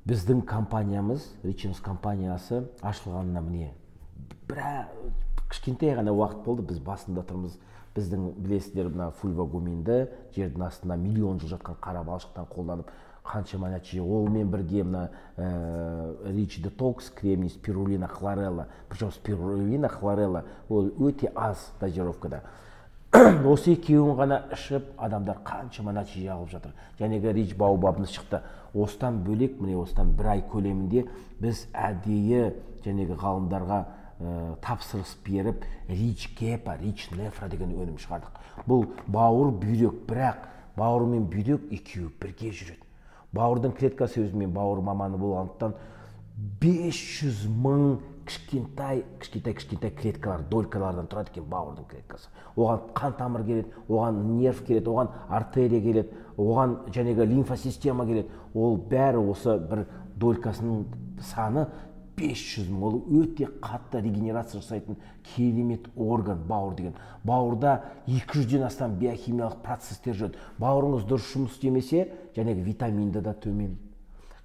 Біздің компаниямыз, Richens компаниясы ашылғанына міне кішкентай ғана уақыт болды. Біз басында тұрмыз. Біздің білесіздер, мына фульвагуминді жердің астында миллион жыл жатқан қара балшықтан қолданып қаншама нәтиже. Олмен бірге мына Rich Detox, кремний, спирулина, хлорелла. Причем спирулина, хлорелла ол өте аз дозировкада. Осы екеуін ғана ішіп, адамдар қаншама нәтиже алып жатыр. Жәнегі Rich Baobab'ымыз шықты. Осыдан бөлек, міне осыдан бір ай көлемінде біз әдейі жәнегі ғалымдарға тапсырыс беріп, Rich Gepa, Rich Nefra деген өнім шығардық. Бұл бауыр, бүйрек, бірақ бауыр мен бүйрек екеуі бірге жүреді. Бауырдың клеткасы, өзімен бауыр маманы болғандықтан 500 мың кішкентай клеткалар, долькалардан тұрады екен бауырдың клеткасы. Оған қан тамыр келеді, оған нерв келеді, оған артерия келеді, оған жәнегі лимфосистема келеді. Ол бәрі осы бір долькасының саны 500 мың. Ол өте қатты регенерация жасайтын керемет орган бауыр деген. Бауырда 200-ден астам биохимиялық процестер жүреді. Бауырыңыз дұрыс жұмыс істемесе, жәнегі витаминді да төмен.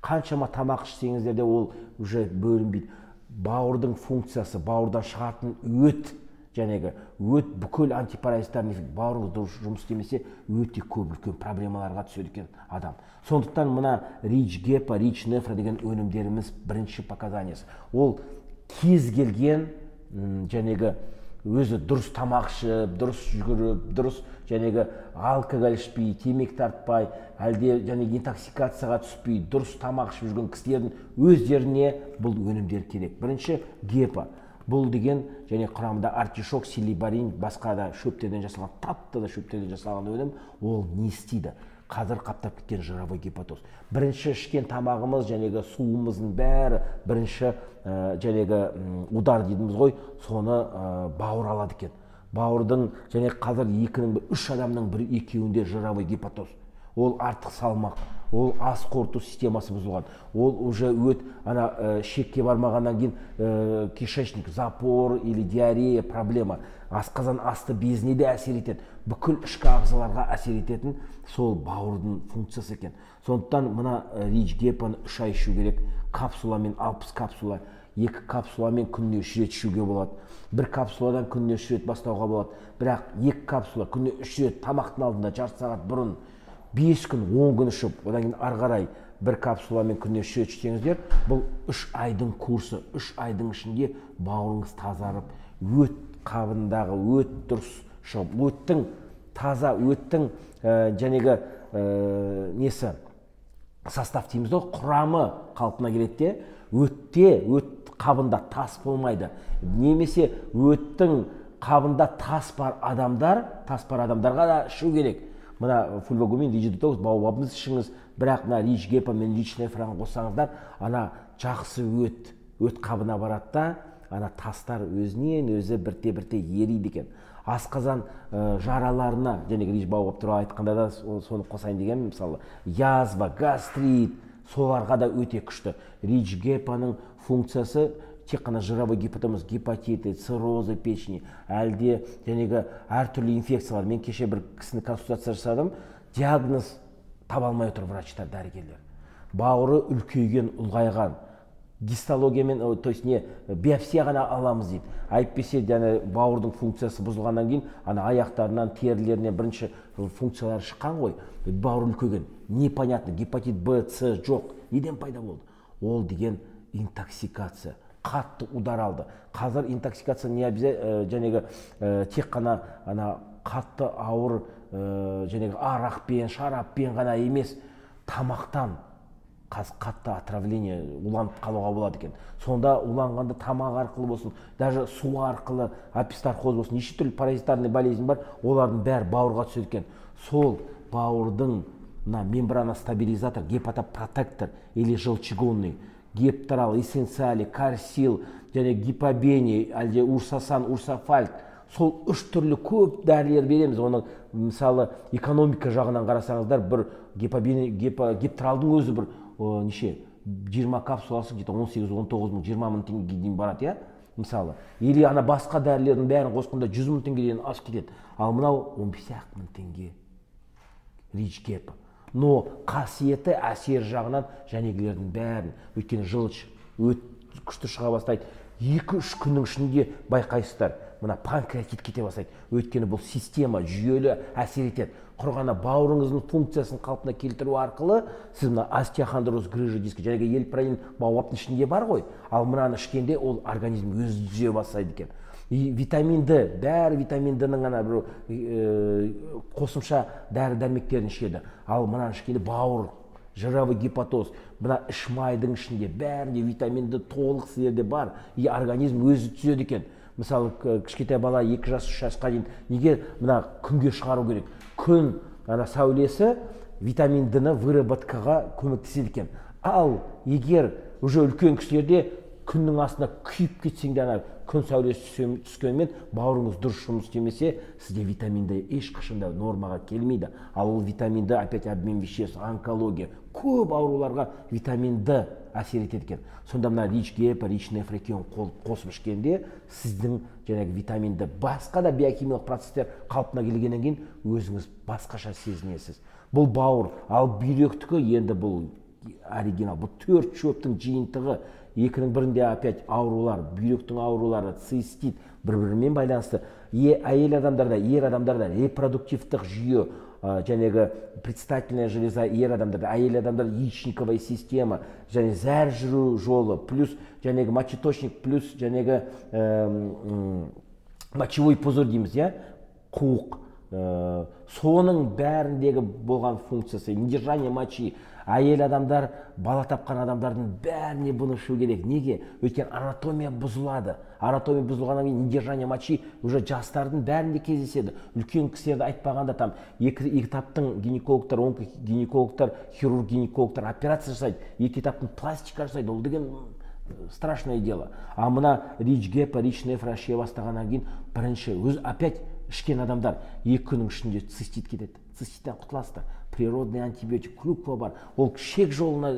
Қаншама тамақ ішсеңіздер де ол уже бөлінбейді. Бауырдың функциясы, бауырдан шығатын өт, жәнегі өт бүкіл антипаразиттардың эффекті. Бауырыңыз дұрыс жұмыс істемесе, өте көп үлкен проблемаларға түседі екен адам. Сондықтан мына Rich Gepa, Rich Nefra деген өнімдеріміз бірінші показаниясы. Ол кез келген жәнегі өзі дұрыс тамақ ішіп, дұрыс жүгіріп, дұрыс жәнегі алкоголь ішпей, темекі тартпай, әлде жәнегі интоксикацияға түспей, дұрыс тамақ ішіп жүрген кісілердің өздеріне бұл өнімдер керек. Бірінші Gepa. Бұл деген және құрамында артишок, силибарин, басқа да шөптерден жасалған, татты да шөптерден жасалған өнім. Ол не істейді? Қазір қаптап кеткен жировой гепатоз. Бірінші ішкен тамағымыз, жәнегі суымыздың бәрі бірінші жәнегі удар дейміз ғой, соны бауыр алады екен. Бауырдың және қазір 2-3 адамның бір екеуінде жировой гепатоз. Ол артық салмақ, ол ас қорыту системасы бұзылған. Ол уже өт, шекке бармағаннан кейін кишечник, запор или диарея проблема. Асқазан асты безіне де әсер етеді. Бүкіл ішкі ағзаларға әсер ететін сол бауырдың функциясы екен. Сондықтан мына Rich Gepa'ны 3 ай ішу керек. Капсуламен 60 капсула, 2 капсуламен күніне 3 рет ішуге болады. 1 капсуладан күніне 3 рет бастауға болады. Бірақ 2 капсула күніне 3 рет тамақтың алдында жарты сағат бұрын 5 күн, 10 күн ішіп, одан кейін ары қарай 1 капсуламен күніне 3 рет ішсеңіздер, бұл 3 айдың курсы. 3 айдың ішінде бауырыңыз тазарып, өт қабындағы өт дұрыс шығып, өттің таза, өттің жәнегі несі состав дейміз ғой, құрамы қалпына келеді де, өт қабында тас болмайды. Немесе өттің қабында тас бар адамдарға да ішу керек. Мына фульвагумин, Rich Detox, Baobab'ымыз ішіңіз, бірақ мына Rich Gepa мен Rich Nefra'ны қоссаңыздар, жақсы өт қабына барады да, тастар өзінен өзі бірте-бірте ериді екен. Асқазан жараларына, және Rich Baobab туралы айтқанда да соны қосайын деген, мысалы, язва, гастрит, соларға да өте күшті. Rich Gepa'ның функциясы тек қана жировой гепатоз, гепатиты, циррозы печени, әлде жәнегі әртүрлі инфекциялар. Мен кеше бір кісіні консультация жасадым, диагноз таба алмай отыр врачтар, дәрігерлер. Бауыры үлкейген, ұлғайған. Гистологиямен, то есть не биопсия ғана аламыз дейді. Әйтпесе бауырдың функциясы бұзылғаннан кейін, аяқтарынан, терілерінен бірінші функциялары шыққан ғой. Бауыр үлкейген, непонятно, гепатит Б, С жоқ. Неден пайда болды? Ол деген интоксикация. Қатты удар алды. Қазір интоксикация не жәнегі тек қана қатты ауыр жәнегі арақпен, шараппен ғана емес, тамақтан қатты отравление, уланып қалуға болады екен. Сонда уланғанда тамақ арқылы болсын, даже су арқылы апистархоз болсын, неше түрлі паразитарный болезнь бар, олардың бәрі бауырға түседі екен. Сол бауырдың мембрана стабилизатор, гепатопротектор или желчегонный, гепторал, эссенциали, карсил, және гипобений, әлде урсасан, урсафальт. Сол 3 түрлі көп дәрілер береміз. Оны мысалы экономика жағынан қарасаңыздар, бір гепторалдың өзі бір неше 20 капсуласы где-то 18-19 мың, 20 мың теңгеге дейін барады, мысалы. Или басқа дәрілердің бәрін қосқанда 100 мың теңгеден асып кетеді. Ал мынау 15 мың теңге Rich Gepa. но қасиеті әсер жағынан жәнегілердің бәрін, өйткені жылыш күшті шыға бастайды, 2-3 күннің ішінде байқайсыздар, мына панкреатит кете бастайды, өйткені бұл система жүйелі әсер етеді. Құрғана бауырыңыздың функциясын қалпына келтіру арқылы сіз мына остеохондроз грыжа диски және елпралин бауаптың ішінде бар ғой, ал мынаны ішкенде ол организм өзі түзей бастайды екен. Витамин Д, бәрі витамин Д-ның ғана бір қосымша дәрі дәрмектерін ішеді, ал мынаны ішкенде бауыр, жировой гепатоз, мына іш майдың ішінде бәрінде витамин Д толық сіздерде бар, и организм өзі түзеді екен. Мысалы, кішкентай бала 2 жас, 3 жасқа дейін неге мына күнге шығару керек? Күн сәулесі витамин Д-ны выработкаға көмектеседі екен. Ал егер уже үлкен кісілерде күннің астына күйіп кетсеңде, күн сәулесі түскенмен бауырыңыз дұрыс жұмыс істемесе, сізде витамин Д ешқашанда нормаға келмейді. Ал ол витамин Д опять обмен веществ, онкология, көп ауруларға витамин Д әсер етеді екен. Сонда мына рич гепа, рич нефрекион қосып ішкенде сіздің жаңағы витамин Д басқа да биохимиялық процестер қалпына келгеннен кейін өзіңіз басқаша сезінесіз. Бұл бауыр, ал бүйректікі енді бұл оригинал, бұл 4 шөптің жиынтығы. Екінің бірінде опять аурулар, бүйректің аурулары, цистит бір-бірімен байланысты. Әйел адамдарда, ер адамдарда репродуктивтік жүйе, жәнегі предстательная железа ер адамдарда, әйел адамдарда яичниковая система, және зәр жүру жолы, плюс жәнегі мочеточник, плюс жәнегі мочевой пузырь дейміз, қуық. Соның бәріндегі болған функциясы, недержание мочи. Әйел адамдар, бала тапқан адамдардың бәріне бұны ішу керек. Неге? Өйткені анатомия бұзылады. Анатомия бұзылғаннан кейін недержание мочи уже жастардың бәрінде кездеседі. Үлкен кісілерді айтпағанда там екі этаптың гинекологтар, онкогинекологтар, хирург-гинекологтар операция жасайды. Екі этаптың пластика жасайды. Ол деген страшное дело. А мына рич гепа, рич нефра іше бастағаннан кейін бірінші өз опять ішкен адамдар 2 күннің ішінде цистит кетеді. Циститтен құтыласыздар. Природный антибиотик, клюква бар. Ол шек жолына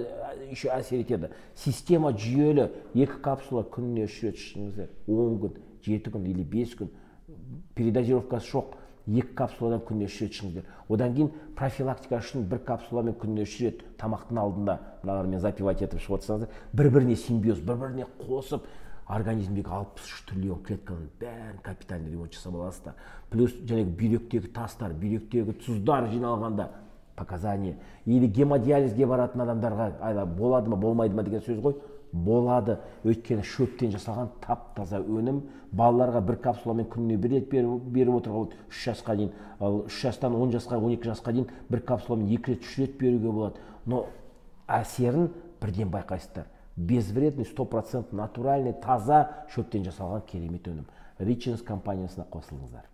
еще әсер етеді. Система жүйелі. 2 капсула күніне 3 рет ішіңіздер. 10 күн, 7 күн или 5 күн. Передозировкасы жоқ. 2 капсуладан күніне 3 рет ішіңіздер. Одан кейін профилактика үшін 1 капсуламен күніне 3 рет тамақтың алдында, мыналармен запивать етіп ішіп отырсаңыздар, бір-біріне симбиоз, бір-біріне қосып, организмдегі 63 триллион клетканың бәрін капитальный ремонт жасап аласыздар. Плюс жәнегі бүйректегі тастар, бүйректегі тұздар жиналғанда показания. Или гемодиализге баратын адамдарға болады ма, болмайды ма деген сөз ғой. Болады. Өйткені шөптен жасалған тап-таза өнім. Балаларға 1 капсуламен күніне 1 рет беріп отырған 3 жасқа дейін. Ал 3 жастан 10 жасқа, 12 жасқа дейін 1 капсуламен 2 рет, 3 рет беруге болады. Но әсерін бірден байқайсыздар. Безвредный, 100% натуральный, таза шөптен жасалған керемет өнім. Richens компаниясына қосылыңыздар.